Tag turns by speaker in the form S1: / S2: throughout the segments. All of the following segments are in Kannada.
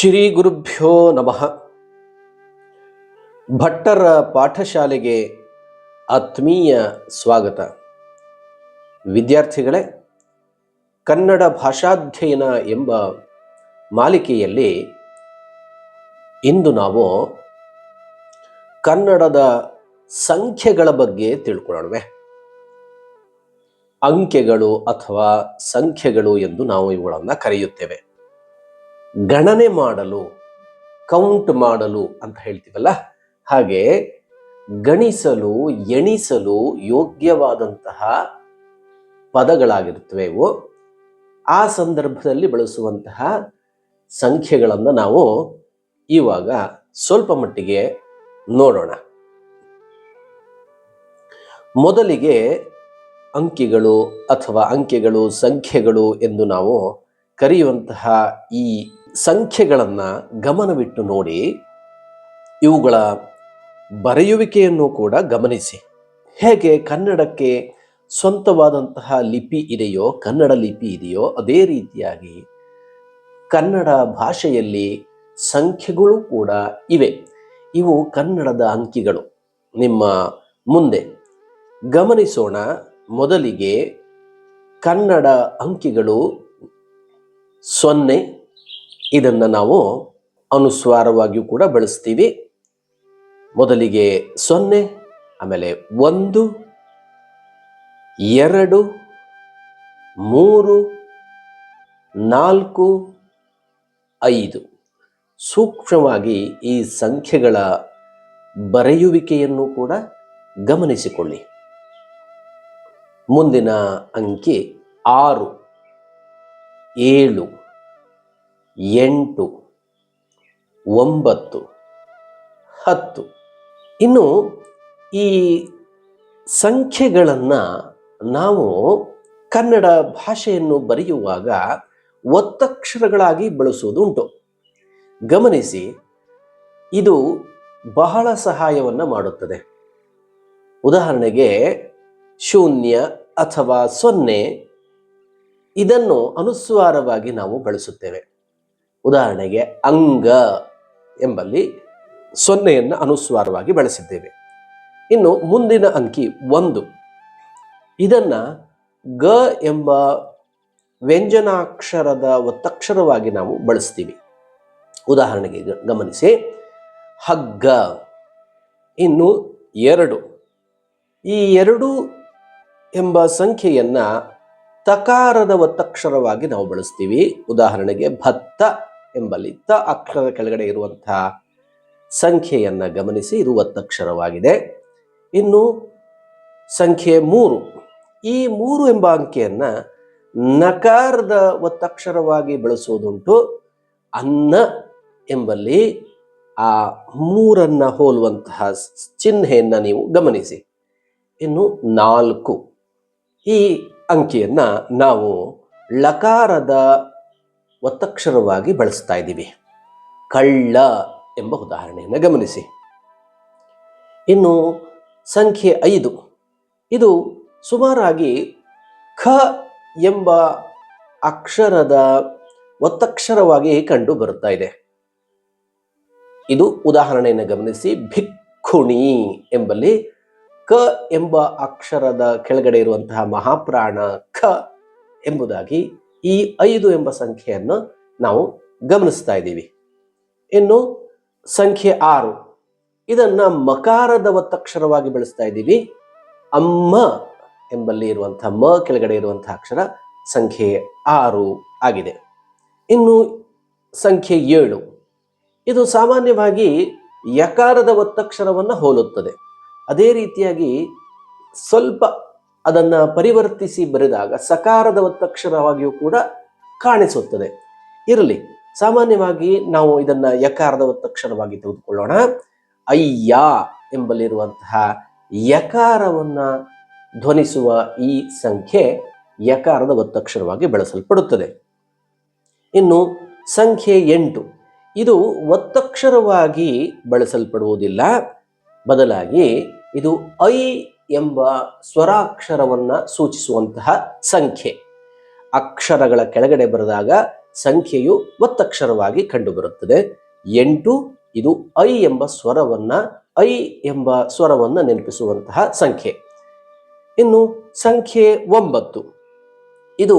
S1: ಶ್ರೀ ಗುರುಭ್ಯೋ ನಮಃ. ಭಟ್ಟರ ಪಾಠಶಾಲೆಗೆ ಆತ್ಮೀಯ ಸ್ವಾಗತ. ವಿದ್ಯಾರ್ಥಿಗಳೇ, ಕನ್ನಡ ಭಾಷಾಧ್ಯಯನ ಎಂಬ ಮಾಲಿಕೆಯಲ್ಲಿ ಇಂದು ನಾವು ಕನ್ನಡದ ಸಂಖ್ಯೆಗಳ ಬಗ್ಗೆ ತಿಳ್ಕೊಳ್ಳೋಣ. ಅಂಕೆಗಳು ಅಥವಾ ಸಂಖ್ಯೆಗಳು ಎಂದು ನಾವು ಇವುಗಳನ್ನು ಕರೆಯುತ್ತೇವೆ. ಗಣನೆ ಮಾಡಲು, ಕೌಂಟ್ ಮಾಡಲು ಅಂತ ಹೇಳ್ತೀವಲ್ಲ, ಹಾಗೆ ಗಣಿಸಲು, ಎಣಿಸಲು ಯೋಗ್ಯವಾದಂತಹ ಪದಗಳಾಗಿರುತ್ತವೆ ಇವು. ಆ ಸಂದರ್ಭದಲ್ಲಿ ಬಳಸುವಂತಹ ಸಂಖ್ಯೆಗಳನ್ನು ನಾವು ಇವಾಗ ಸ್ವಲ್ಪ ಮಟ್ಟಿಗೆ ನೋಡೋಣ. ಮೊದಲಿಗೆ ಅಂಕಿಗಳು ಅಥವಾ ಅಂಕೆಗಳು, ಸಂಖ್ಯೆಗಳು ಎಂದು ನಾವು ಕರೆಯುವಂತಹ ಈ ಸಂಖ್ಯೆಗಳನ್ನು ಗಮನವಿಟ್ಟು ನೋಡಿ. ಇವುಗಳ ಬರೆಯುವಿಕೆಯನ್ನು ಕೂಡ ಗಮನಿಸಿ. ಹೇಗೆ ಕನ್ನಡಕ್ಕೆ ಸ್ವಂತವಾದಂತಹ ಲಿಪಿ ಇದೆಯೋ, ಕನ್ನಡ ಲಿಪಿ ಇದೆಯೋ, ಅದೇ ರೀತಿಯಾಗಿ ಕನ್ನಡ ಭಾಷೆಯಲ್ಲಿ ಸಂಖ್ಯೆಗಳು ಕೂಡ ಇವೆ. ಇವು ಕನ್ನಡದ ಅಂಕಿಗಳು. ನಿಮ್ಮ ಮುಂದೆ ಗಮನಿಸೋಣ. ಮೊದಲಿಗೆ ಕನ್ನಡ ಅಂಕಿಗಳು 0. ಇದನ್ನು ನಾವು ಅನುಸ್ವಾರವಾಗಿಯೂ ಕೂಡ ಬಳಸ್ತೀವಿ. ಮೊದಲಿಗೆ 0, ಆಮೇಲೆ 1, 2, 3, 4, 5. ಸೂಕ್ಷ್ಮವಾಗಿ ಈ ಸಂಖ್ಯೆಗಳ ಬರೆಯುವಿಕೆಯನ್ನು ಕೂಡ ಗಮನಿಸಿಕೊಳ್ಳಿ. ಮುಂದಿನ ಅಂಕಿ 6, 7, 8, 9, 10. ಇನ್ನು ಈ ಸಂಖ್ಯೆಗಳನ್ನು ನಾವು ಕನ್ನಡ ಭಾಷೆಯನ್ನು ಬರೆಯುವಾಗ ಒತ್ತಕ್ಷರಗಳಾಗಿ ಬಳಸುವುದುಂಟು. ಗಮನಿಸಿ, ಇದು ಬಹಳ ಸಹಾಯವನ್ನು ಮಾಡುತ್ತದೆ. ಉದಾಹರಣೆಗೆ 0 ಅಥವಾ 0 ಇದನ್ನು ಅನುಸ್ವಾರವಾಗಿ ನಾವು ಬಳಸುತ್ತೇವೆ. ಉದಾಹರಣೆಗೆ ಅಂಗ ಎಂಬಲ್ಲಿ 0ಯನ್ನು ಅನುಸ್ವಾರವಾಗಿ ಬಳಸಿದ್ದೇವೆ. ಇನ್ನು ಮುಂದಿನ ಅಂಕಿ 1. ಇದನ್ನು ಗ ಎಂಬ ವ್ಯಂಜನಾಕ್ಷರದ ಒತ್ತಕ್ಷರವಾಗಿ ನಾವು ಬಳಸ್ತೀವಿ. ಉದಾಹರಣೆಗೆ ಗಮನಿಸಿ, ಹಗ್ಗ. ಇನ್ನು 2. ಈ 2 ಎಂಬ ಸಂಖ್ಯೆಯನ್ನು ತಕಾರದ ಒತ್ತಕ್ಷರವಾಗಿ ನಾವು ಬಳಸ್ತೀವಿ. ಉದಾಹರಣೆಗೆ ಭತ್ತ ಎಂಬಲ್ಲಿ ತ ಅಕ್ಷರದ ಕೆಳಗಡೆ ಇರುವಂತಹ ಸಂಖ್ಯೆಯನ್ನು ಗಮನಿಸಿ, ಇದು ಒತ್ತಕ್ಷರವಾಗಿದೆ. ಇನ್ನು ಸಂಖ್ಯೆ 3. ಈ 3 ಎಂಬ ಅಂಕೆಯನ್ನು ನಕಾರದ ಒತ್ತಕ್ಷರವಾಗಿ ಬಳಸುವುದುಂಟು. ಅನ್ನ ಎಂಬಲ್ಲಿ ಆ 3 ಹೋಲುವಂತಹ ಚಿಹ್ನೆಯನ್ನು ನೀವು ಗಮನಿಸಿ. ಇನ್ನು 4. ಈ ಅಂಕಿಯನ್ನು ನಾವು ಲಕಾರದ ಒತ್ತಕ್ಷರವಾಗಿ ಬಳಸ್ತಾ ಇದ್ದೀವಿ. ಕಳ್ಳ ಎಂಬ ಉದಾಹರಣೆಯನ್ನು ಗಮನಿಸಿ. ಇನ್ನು ಸಂಖ್ಯೆ 5. ಇದು ಸುಮಾರಾಗಿ ಖ ಎಂಬ ಅಕ್ಷರದ ಒತ್ತಕ್ಷರವಾಗಿ ಕಂಡು ಬರುತ್ತಾ ಇದೆ. ಇದು ಉದಾಹರಣೆಯನ್ನು ಗಮನಿಸಿ, ಭಿಕ್ಕುಣಿ ಎಂಬಲ್ಲಿ ಕ ಎಂಬ ಅಕ್ಷರದ ಕೆಳಗಡೆ ಇರುವಂತಹ ಮಹಾಪ್ರಾಣ ಖ ಎಂಬುದಾಗಿ ಈ 5 ಎಂಬ ಸಂಖ್ಯೆಯನ್ನು ನಾವು ಗಮನಿಸ್ತಾ ಇದ್ದೀವಿ. ಇನ್ನು ಸಂಖ್ಯೆ 6. ಇದನ್ನು ಮಕಾರದ ಒತ್ತಕ್ಷರವಾಗಿ ಬಳಸ್ತಾ ಇದ್ದೀವಿ. ಅಮ್ಮ ಎಂಬಲ್ಲಿ ಇರುವಂತಹ ಮ ಕೆಳಗಡೆ ಇರುವಂತಹ ಅಕ್ಷರ ಸಂಖ್ಯೆ 6 ಆಗಿದೆ. ಇನ್ನು ಸಂಖ್ಯೆ 7. ಇದು ಸಾಮಾನ್ಯವಾಗಿ ಯಕಾರದ ಒತ್ತಕ್ಷರವನ್ನು ಹೋಲುತ್ತದೆ. ಅದೇ ರೀತಿಯಾಗಿ ಸ್ವಲ್ಪ ಅದನ್ನು ಪರಿವರ್ತಿಸಿ ಬರೆದಾಗ ಸಕಾರದ ಒತ್ತಕ್ಷರವಾಗಿಯೂ ಕೂಡ ಕಾಣಿಸುತ್ತದೆ. ಇರಲಿ, ಸಾಮಾನ್ಯವಾಗಿ ನಾವು ಇದನ್ನು ಯಕಾರದ ಒತ್ತಕ್ಷರವಾಗಿ ತೆಗೆದುಕೊಳ್ಳೋಣ. ಅಯ್ಯ ಎಂಬಲ್ಲಿರುವಂತಹ ಯಕಾರವನ್ನು ಧ್ವನಿಸುವ ಈ ಸಂಖ್ಯೆ ಯಕಾರದ ಒತ್ತಕ್ಷರವಾಗಿ ಬಳಸಲ್ಪಡುತ್ತದೆ. ಇನ್ನು ಸಂಖ್ಯೆ 8. ಇದು ಒತ್ತಕ್ಷರವಾಗಿ ಬಳಸಲ್ಪಡುವುದಿಲ್ಲ. ಬದಲಾಗಿ ಇದು ಐ ಎಂಬ ಸ್ವರಾಕ್ಷರವನ್ನು ಸೂಚಿಸುವಂತಹ ಸಂಖ್ಯೆ. ಅಕ್ಷರಗಳ ಕೆಳಗಡೆ ಬರೆದಾಗ ಸಂಖ್ಯೆಯು ಒತ್ತಕ್ಷರವಾಗಿ ಕಂಡುಬರುತ್ತದೆ. 8 ಇದು ಐ ಎಂಬ ಸ್ವರವನ್ನ ನೆನಪಿಸುವಂತಹ ಸಂಖ್ಯೆ. ಇನ್ನು ಸಂಖ್ಯೆ 9 ಇದು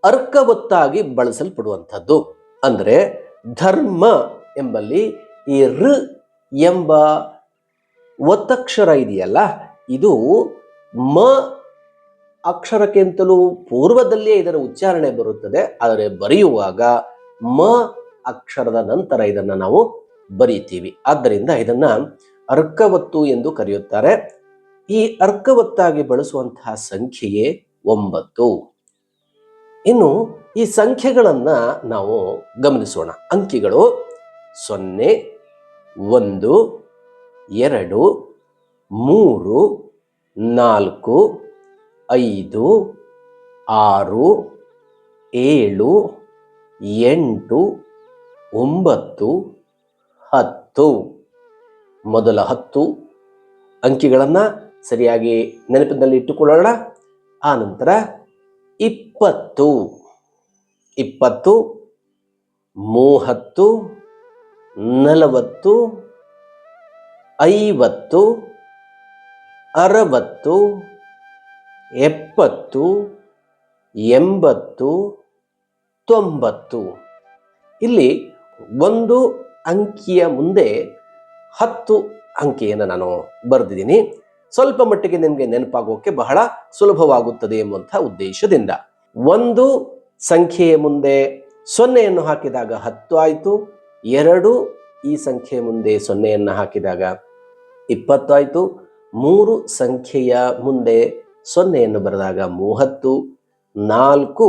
S1: ಅರ್ಕವತ್ತಾಗಿ ಬಳಸಲ್ಪಡುವಂಥದ್ದು. ಅಂದರೆ ಧರ್ಮ ಎಂಬಲ್ಲಿ ಈ ಎಂಬ ಒತ್ತಕ್ಷರ ಇದೆಯಲ್ಲ, ಇದು ಮ ಅಕ್ಷರಕ್ಕಿಂತಲೂ ಪೂರ್ವದಲ್ಲಿಯೇ ಇದರ ಉಚ್ಚಾರಣೆ ಬರುತ್ತದೆ. ಆದರೆ ಬರೆಯುವಾಗ ಮ ಅಕ್ಷರದ ನಂತರ ಇದನ್ನು ನಾವು ಬರೀತೀವಿ. ಆದ್ದರಿಂದ ಇದನ್ನ ಅರ್ಕವತ್ತು ಎಂದು ಕರೆಯುತ್ತಾರೆ. ಈ ಅರ್ಕವತ್ತಾಗಿ ಬಳಸುವಂತಹ ಸಂಖ್ಯೆಯೇ 9. ಇನ್ನು ಈ ಸಂಖ್ಯೆಗಳನ್ನ ನಾವು ಗಮನಿಸೋಣ. ಅಂಕಿಗಳು 0, 1, 2, 3, 4, 5, 6, 7, 8, 9, 10. ಮೊದಲ 10 ಅಂಕಿಗಳನ್ನು ಸರಿಯಾಗಿ ನೆನಪಿನಲ್ಲಿ ಇಟ್ಟುಕೊಳ್ಳೋಣ. ಆ ನಂತರ 20, 20, 30, 40, 50, 60, 70, 80, 90. ಇಲ್ಲಿ ಒಂದು ಅಂಕಿಯ ಮುಂದೆ 10 ಅಂಕಿಯನ್ನು ನಾನು ಬರೆದಿದ್ದೀನಿ. ಸ್ವಲ್ಪ ಮಟ್ಟಿಗೆ ನಿಮಗೆ ನೆನಪಾಗೋಕೆ ಬಹಳ ಸುಲಭವಾಗುತ್ತದೆ ಎಂಬಂತಹ ಉದ್ದೇಶದಿಂದ. ಒಂದು ಸಂಖ್ಯೆಯ ಮುಂದೆ 0ಯನ್ನು ಹಾಕಿದಾಗ 10 ಆಯಿತು. 2 ಈ ಸಂಖ್ಯೆಯ ಮುಂದೆ 0ಯನ್ನು ಹಾಕಿದಾಗ 20 ಆಯಿತು. 3 ಸಂಖ್ಯೆಯ ಮುಂದೆ 0ಯನ್ನು ಬರೆದಾಗ 30. 4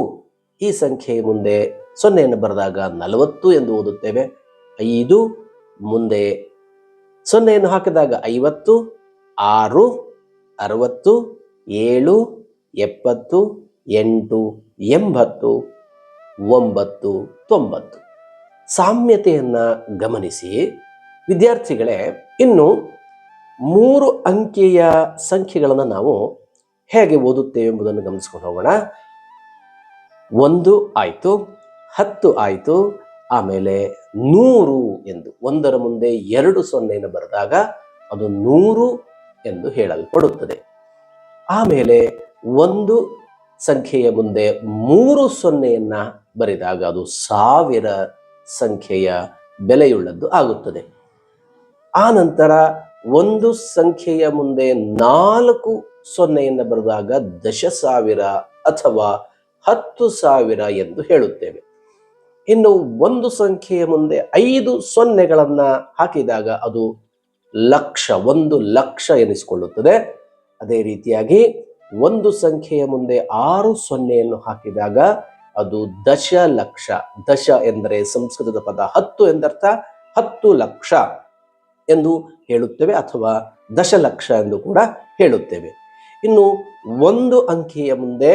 S1: ಈ ಸಂಖ್ಯೆಯ ಮುಂದೆ 0ಯನ್ನು ಬರೆದಾಗ 40 ಎಂದು ಓದುತ್ತೇವೆ. 5 ಮುಂದೆ 0ಯನ್ನು ಹಾಕಿದಾಗ 50. 6 60, 7 70, 8 80, 9 90. ಸಾಮ್ಯತೆಯನ್ನ ಗಮನಿಸಿ ವಿದ್ಯಾರ್ಥಿಗಳೇ. ಇನ್ನು 3 ಅಂಕಿಯ ಸಂಖ್ಯೆಗಳನ್ನು ನಾವು ಹೇಗೆ ಓದುತ್ತೇವೆ ಎಂಬುದನ್ನು ಗಮನಿಸ್ಕೊಂಡು ಹೋಗೋಣ. 1 ಆಯಿತು, 10 ಆಯಿತು, ಆಮೇಲೆ 100 ಎಂದು ಒಂದರ ಮುಂದೆ 2 0ಯನ್ನು ಬರೆದಾಗ ಅದು 100 ಎಂದು ಹೇಳಲ್ಪಡುತ್ತದೆ. ಆಮೇಲೆ 1 ಸಂಖ್ಯೆಯ ಮುಂದೆ 3 0ಯನ್ನು ಬರೆದಾಗ ಅದು 1000 ಸಂಖ್ಯೆಯ ಬೆಲೆಯುಳ್ಳದ್ದು ಆಗುತ್ತದೆ. ಆ ನಂತರ 1 ಸಂಖ್ಯೆಯ ಮುಂದೆ 4 0ಯನ್ನು ಬರೆದಾಗ 10,000 ಅಥವಾ 10,000 ಎಂದು ಹೇಳುತ್ತೇವೆ. ಇನ್ನು 1 ಸಂಖ್ಯೆಯ ಮುಂದೆ 5 0ಗಳನ್ನು ಹಾಕಿದಾಗ ಅದು ಲಕ್ಷ, 1 ಲಕ್ಷ ಎನಿಸಿಕೊಳ್ಳುತ್ತದೆ. ಅದೇ ರೀತಿಯಾಗಿ 1 ಸಂಖ್ಯೆಯ ಮುಂದೆ 6 0ಯನ್ನು ಹಾಕಿದಾಗ ಅದು ದಶಲಕ್ಷ. ದಶ ಎಂದರೆ ಸಂಸ್ಕೃತದ ಪದ 10 ಎಂದರ್ಥ. 10 ಲಕ್ಷ ಎಂದು ಹೇಳುತ್ತೇವೆ ಅಥವಾ ದಶಲಕ್ಷ ಎಂದು ಕೂಡ ಹೇಳುತ್ತೇವೆ. ಇನ್ನು 1 ಅಂಕಿಯ ಮುಂದೆ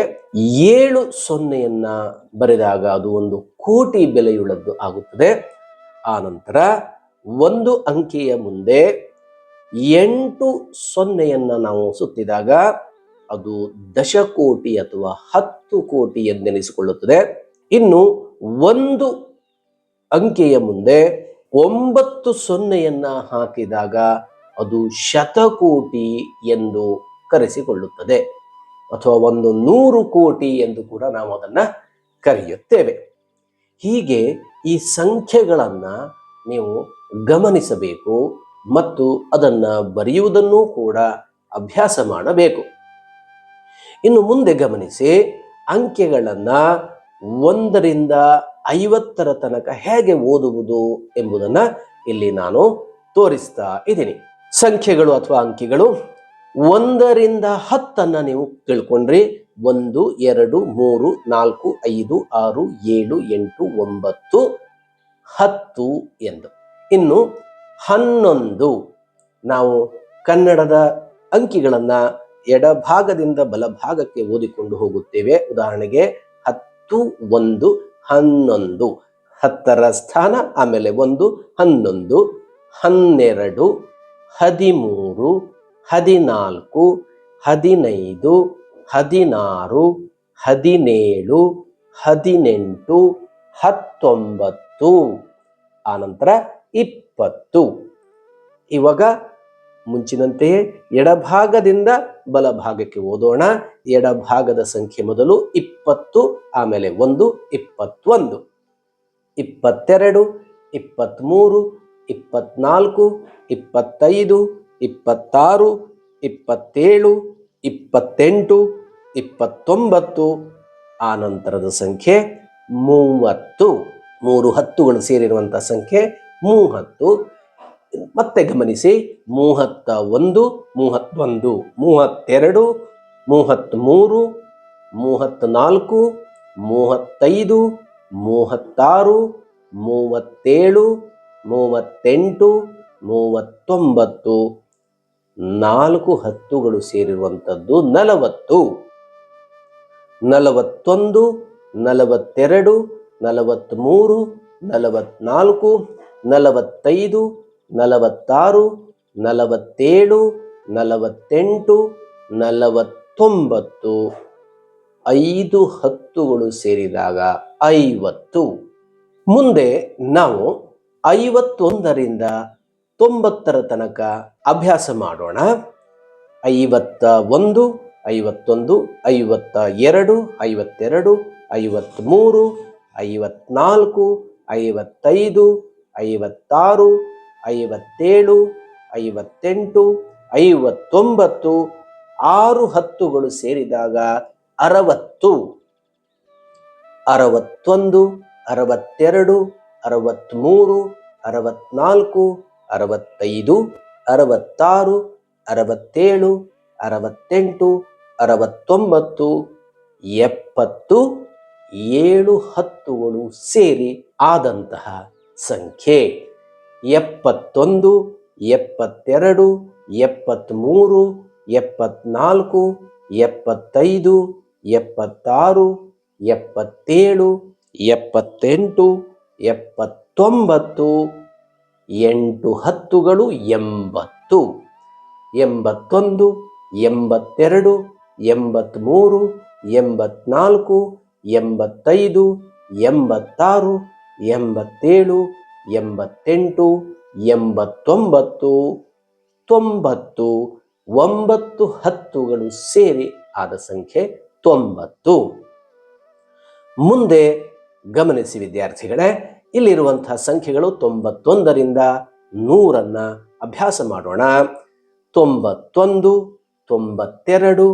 S1: 7 0ಯನ್ನು ಬರೆದಾಗ ಅದು 1 ಕೋಟಿ ಬೆಲೆಯುಳ್ಳದ್ದು ಆಗುತ್ತದೆ. ಆ ನಂತರ 1 ಅಂಕಿಯ ಮುಂದೆ 8 0ಯನ್ನು ನಾವು ಸುತ್ತಿದಾಗ ಅದು ದಶಕೋಟಿ ಅಥವಾ 10 ಕೋಟಿ ಎಂದೆನಿಸಿಕೊಳ್ಳುತ್ತದೆ. ಇನ್ನು 1 ಅಂಕೆಯ ಮುಂದೆ 9 0ಯನ್ನು ಹಾಕಿದಾಗ ಅದು ಶತಕೋಟಿ ಎಂದು ಕರೆಸಿಕೊಳ್ಳುತ್ತದೆ ಅಥವಾ 100 ಕೋಟಿ ಎಂದು ಕೂಡ ನಾವು ಅದನ್ನು ಕರೆಯುತ್ತೇವೆ. ಹೀಗೆ ಈ ಸಂಖ್ಯೆಗಳನ್ನು ನೀವು ಗಮನಿಸಬೇಕು ಮತ್ತು ಅದನ್ನು ಬರೆಯುವುದನ್ನು ಕೂಡ ಅಭ್ಯಾಸ ಮಾಡಬೇಕು. ಇನ್ನು ಮುಂದೆ ಗಮನಿಸಿ, ಅಂಕೆಗಳನ್ನು 1 ರಿಂದ 50 ತನಕ ಹೇಗೆ ಓದುವುದು ಎಂಬುದನ್ನು ಇಲ್ಲಿ ನಾನು ತೋರಿಸ್ತಾ ಇದ್ದೀನಿ. ಸಂಖ್ಯೆಗಳು ಅಥವಾ ಅಂಕಿಗಳು 1 ರಿಂದ 10 ನೀವು ತಿಳ್ಕೊಂಡ್ರಿ. 1 2 3 4 5 6 7 8 9 10 ಎಂದು. ಇನ್ನು 11 ನಾವು ಕನ್ನಡದ ಅಂಕಿಗಳನ್ನು ಎಡಭಾಗದಿಂದ ಬಲಭಾಗಕ್ಕೆ ಓದಿಕೊಂಡು ಹೋಗುತ್ತೇವೆ. ಉದಾಹರಣೆಗೆ 10 1 11, 10ರ ಸ್ಥಾನ ಆಮೇಲೆ 1 11, 12 13 14 15 16 17 18, 19, ಆನಂತರ 20. ಇವಾಗ ಮುಂಚಿನಂತೆಯೇ ಎಡಭಾಗದಿಂದ ಬಲಭಾಗಕ್ಕೆ ಓದೋಣ. ಎಡಭಾಗದ ಸಂಖ್ಯೆ ಮೊದಲು 20, ಆಮೇಲೆ 1, 21, 22, 23, 24, 25, 26, 27, 28, 29, ಆನಂತರದ ಸಂಖ್ಯೆ 30. 3 ಹತ್ತುಗಳು ಸೇರಿರುವಂತಹ ಸಂಖ್ಯೆ 30. ಮತ್ತೆ ಗಮನಿಸಿ, 31, 32, 33, 34, 35, 36, 37, 38, 39, 4 ಹತ್ತುಗಳು ಸೇರಿರುವಂಥದ್ದು 40. 41, 42, 43, 44, 45, 46, 47, 48, 49, 5 ಹತ್ತುಗಳು ಸೇರಿದಾಗ 50. ಮುಂದೆ ನಾವು 51ರಿಂದ 90 ತನಕ ಅಭ್ಯಾಸ ಮಾಡೋಣ. 51, 52, 52, 53, 54, 55, 56, 57, 58, 59, 6 ಹತ್ತುಗಳು ಸೇರಿದಾಗ 60. 61, 62, 63, 64, 65, 66, 67, 68, 69, 70, 7 ಹತ್ತುಗಳು ಸೇರಿ ಆದಂತಹ ಸಂಖ್ಯೆ. 71, 72, 73, 74, 75, 76, 77, 78, 79, 8 ಹತ್ತುಗಳು 80. 81, 82, 83, 84, 85, 86, 87, 88, 89, 90, 9 ಹತ್ತುಗಳು ಸೇರಿ ಆದ ಸಂಖ್ಯೆ 90. ಮುಂದೆ ಗಮನಿಸಿ ವಿದ್ಯಾರ್ಥಿಗಳೇ, ಇಲ್ಲಿರುವಂತಹ ಸಂಖ್ಯೆಗಳು 91ರಿಂದ 100 ಅಭ್ಯಾಸ ಮಾಡೋಣ. 91, 92,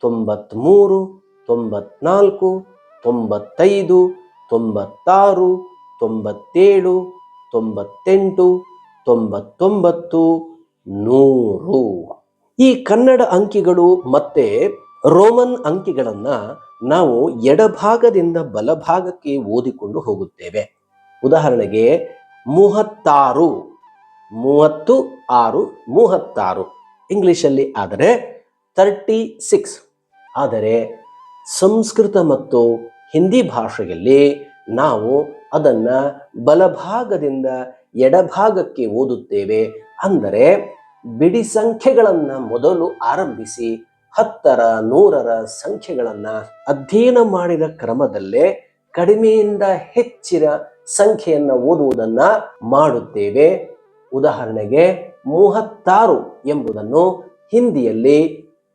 S1: 93, 94, 95, 96, 97, 98, 99, 100. ಈ ಕನ್ನಡ ಅಂಕಿಗಳು ಮತ್ತೆ ರೋಮನ್ ಅಂಕಿಗಳನ್ನ ನಾವು ಎಡಭಾಗದಿಂದ ಬಲಭಾಗಕ್ಕೆ ಓದಿಕೊಂಡು ಹೋಗುತ್ತೇವೆ. ಉದಾಹರಣೆಗೆ 36, 36, 36 ಇಂಗ್ಲಿಷಲ್ಲಿ ಆದರೆ 36. ಆದರೆ ಸಂಸ್ಕೃತ ಮತ್ತು ಹಿಂದಿ ಭಾಷೆಯಲ್ಲಿ ನಾವು ಅದನ್ನು ಬಲಭಾಗದಿಂದ ಎಡಭಾಗಕ್ಕೆ ಓದುತ್ತೇವೆ. ಅಂದರೆ ಬಿಡಿ ಸಂಖ್ಯೆಗಳನ್ನು ಮೊದಲು ಆರಂಭಿಸಿ 10ರ 100ರ ಸಂಖ್ಯೆಗಳನ್ನು ಅಧ್ಯಯನ ಮಾಡಿದ ಕ್ರಮದಲ್ಲೇ ಕಡಿಮೆಯಿಂದ ಹೆಚ್ಚಿನ ಸಂಖ್ಯೆಯನ್ನು ಓದುವುದನ್ನು ಮಾಡುತ್ತೇವೆ. ಉದಾಹರಣೆಗೆ 36 ಎಂಬುದನ್ನು ಹಿಂದಿಯಲ್ಲಿ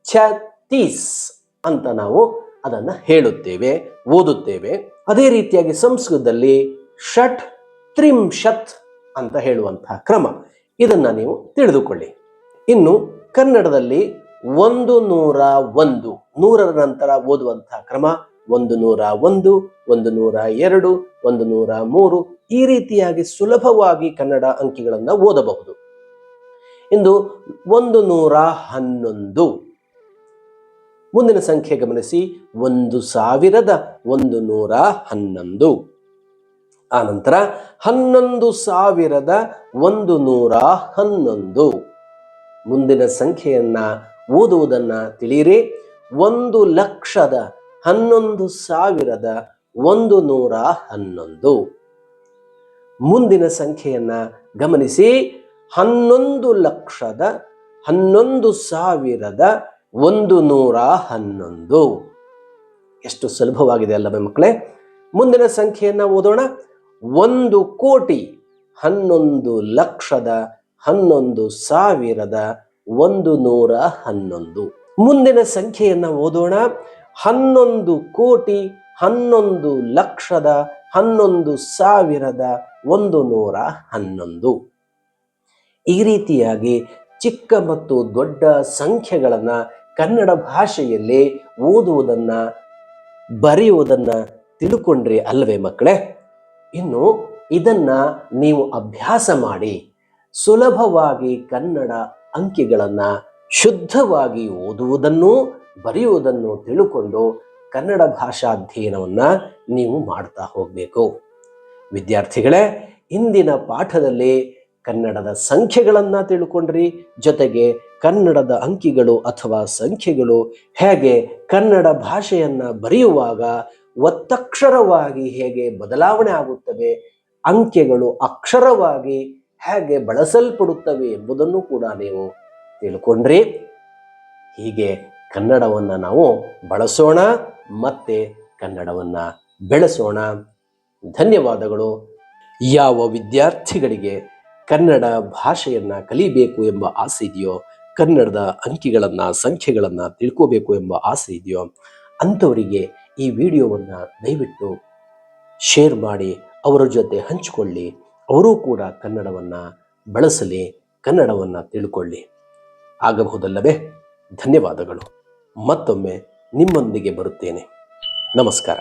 S1: 36 ಅಂತ ನಾವು ಅದನ್ನು ಹೇಳುತ್ತೇವೆ, ಓದುತ್ತೇವೆ. ಅದೇ ರೀತಿಯಾಗಿ ಸಂಸ್ಕೃತದಲ್ಲಿ ಷಟ್ ತ್ರಿಂಶತ್ ಅಂತ ಹೇಳುವಂತಹ ಕ್ರಮ, ಇದನ್ನು ನೀವು ತಿಳಿದುಕೊಳ್ಳಿ. ಇನ್ನು ಕನ್ನಡದಲ್ಲಿ 101, 100ರ ನಂತರ ಓದುವಂತಹ ಕ್ರಮ 101, 102, 103 ಈ ರೀತಿಯಾಗಿ ಸುಲಭವಾಗಿ ಕನ್ನಡ ಅಂಕಿಗಳನ್ನು ಓದಬಹುದು. ಇಂದು 111. ಮುಂದಿನ ಸಂಖ್ಯೆ ಗಮನಿಸಿ, 1111. ಆನಂತರ 11,111. ಮುಂದಿನ ಸಂಖ್ಯೆಯನ್ನ ಓದುವುದನ್ನ ತಿಳಿಯಿರಿ. 1,11,111. ಮುಂದಿನ ಸಂಖ್ಯೆಯನ್ನ ಗಮನಿಸಿ, 11,11,111. ಎಷ್ಟು ಸುಲಭವಾಗಿದೆ ಅಲ್ಲವೇ ಮಕ್ಕಳೇ? ಮುಂದಿನ ಸಂಖ್ಯೆಯನ್ನು ಓದೋಣ. 1,11,11,111. ಮುಂದಿನ ಸಂಖ್ಯೆಯನ್ನು ಓದೋಣ. 11,11,11,1111. ಈ ರೀತಿಯಾಗಿ ಚಿಕ್ಕ ಮತ್ತು ದೊಡ್ಡ ಸಂಖ್ಯೆಗಳನ್ನು ಕನ್ನಡ ಭಾಷೆಯಲ್ಲಿ ಓದುವುದನ್ನ ಬರೆಯುವುದನ್ನ ತಿಳ್ಕೊಂಡ್ರಿ ಅಲ್ವೇ ಮಕ್ಕಳೇ? ಇನ್ನು ಇದನ್ನ ನೀವು ಅಭ್ಯಾಸ ಮಾಡಿ ಸುಲಭವಾಗಿ ಕನ್ನಡ ಅಂಕಿಗಳನ್ನ ಶುದ್ಧವಾಗಿ ಓದುವುದನ್ನು ಬರೆಯುವುದನ್ನು ತಿಳ್ಕೊಂಡು ಕನ್ನಡ ಭಾಷಾಧ್ಯಯನವನ್ನ ನೀವು ಮಾಡ್ತಾ ಹೋಗಬೇಕು. ವಿದ್ಯಾರ್ಥಿಗಳೇ, ಇಂದಿನ ಪಾಠದಲ್ಲಿ ಕನ್ನಡದ ಸಂಖ್ಯೆಗಳನ್ನು ತಿಳ್ಕೊಂಡ್ರಿ, ಜೊತೆಗೆ ಕನ್ನಡದ ಅಂಕಿಗಳು ಅಥವಾ ಸಂಖ್ಯೆಗಳು ಹೇಗೆ ಕನ್ನಡ ಭಾಷೆಯನ್ನ ಬರೆಯುವಾಗ ಒತ್ತಕ್ಷರವಾಗಿ ಹೇಗೆ ಬದಲಾವಣೆ ಆಗುತ್ತವೆ, ಅಂಕೆಗಳು ಅಕ್ಷರವಾಗಿ ಹೇಗೆ ಬಳಸಲ್ಪಡುತ್ತವೆ ಎಂಬುದನ್ನು ಕೂಡ ನೀವು ತಿಳ್ಕೊಂಡ್ರಿ. ಹೀಗೆ ಕನ್ನಡವನ್ನ ನಾವು ಬಳಸೋಣ ಮತ್ತೆ ಕನ್ನಡವನ್ನ ಬೆಳೆಸೋಣ. ಧನ್ಯವಾದಗಳು. ಯಾವ ವಿದ್ಯಾರ್ಥಿಗಳಿಗೆ ಕನ್ನಡ ಭಾಷೆಯನ್ನ ಕಲಿಬೇಕು ಎಂಬ ಆಸೆ ಇದೆಯೋ, ಕನ್ನಡದ ಅಂಕಿಗಳನ್ನ ಸಂಖ್ಯೆಗಳನ್ನ ತಿಳ್ಕೋಬೇಕು ಎಂಬ ಆಸೆ ಇದೆಯೋ ಅಂಥವರಿಗೆ ಈ ವಿಡಿಯೋವನ್ನ ದಯವಿಟ್ಟು ಶೇರ್ ಮಾಡಿ ಅವರ ಜೊತೆ ಹಂಚಿಕೊಳ್ಳಿ. ಅವರೂ ಕೂಡ ಕನ್ನಡವನ್ನ ಬಳಸಲಿ, ಕನ್ನಡವನ್ನ ತಿಳ್ಕೊಳ್ಳಿ. ಆಗಬಹುದಲ್ಲವೇ? ಧನ್ಯವಾದಗಳು. ಮತ್ತೊಮ್ಮೆ ನಿಮ್ಮೊಂದಿಗೆ ಬರುತ್ತೇನೆ. ನಮಸ್ಕಾರ.